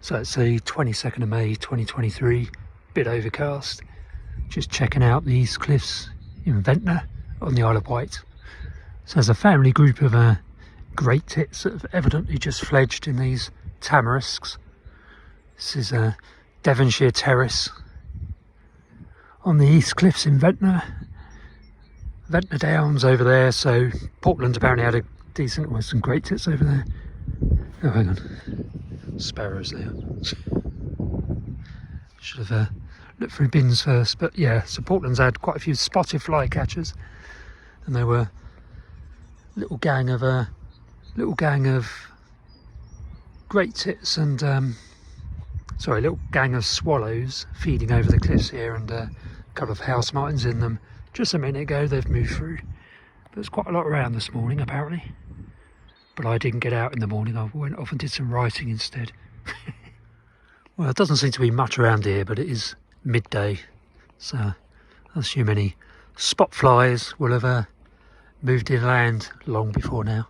So it's the 22nd of May 2023, bit overcast. Just checking out the East Cliffs in Ventnor on the Isle of Wight. So there's a family group of great tits that have evidently just fledged in these tamarisks. This is a Devonshire terrace on the East Cliffs in Ventnor. Ventnor Downs over there, so Portland apparently had a decent, well, some great tits over there. Oh, hang on, sparrows there. Should have looked through bins first, but yeah, so Portland's had quite a few spotted flycatchers, and there were little gang of great tits and little gang of swallows feeding over the cliffs here, and a couple of house martins in them. Just a minute ago they've moved through. There's quite a lot around this morning apparently, but I didn't get out in the morning. I went off and did some writing instead. Well, it doesn't seem to be much around here, but it is midday, so I assume any spot flies will have moved inland long before now.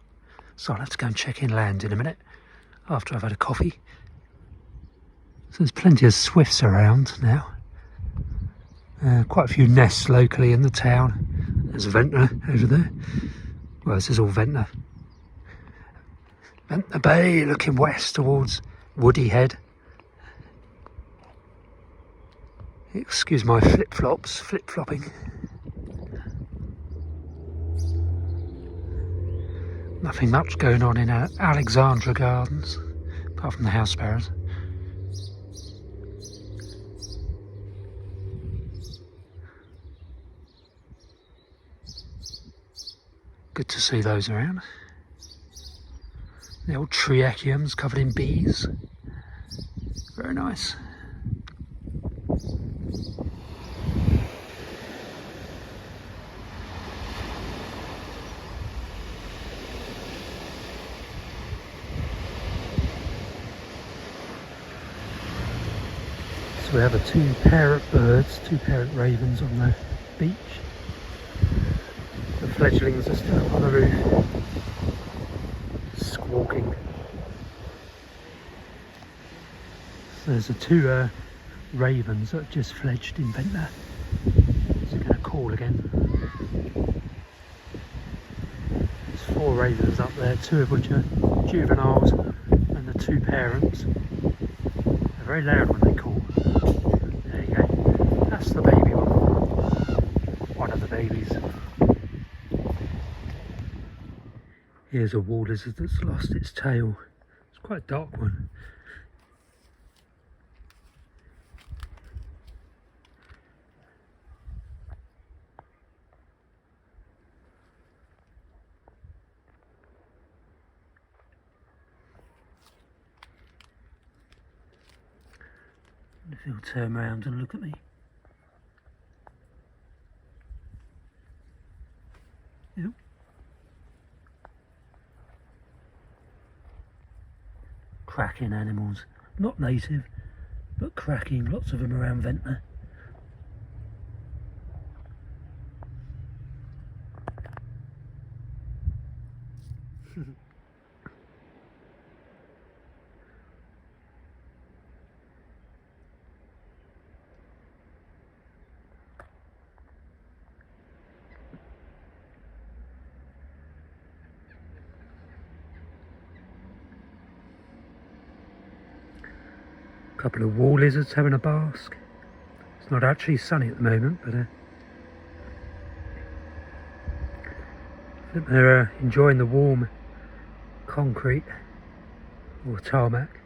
So I'll have to go and check inland in a minute after I've had a coffee. So there's plenty of swifts around now. Quite a few nests locally in the town. There's Ventnor over there. Well, this is all Ventnor. Ventnor Bay looking west towards Woody Head. Excuse my flip-flopping. Nothing much going on in Alexandra Gardens, apart from the house sparrows. Good to see those around. The old triachiums covered in bees. Very nice. So we have a two parrot ravens on the beach. The fledglings are still up on the roof, squawking. So there's the two ravens that have just fledged in Ventnor. So going to call again. There's 4 ravens up there, 2 of which are juveniles, and the 2 parents. They're very loud when they call. There you go. That's the baby one. One of the babies. Here's a wall lizard that's lost its tail. It's quite a dark one. If he'll turn around and look at me. Yep. Cracking animals, not native, but cracking, lots of them around Ventnor. Couple of wall lizards having a bask. It's not actually sunny at the moment, but I think they're enjoying the warm concrete or tarmac.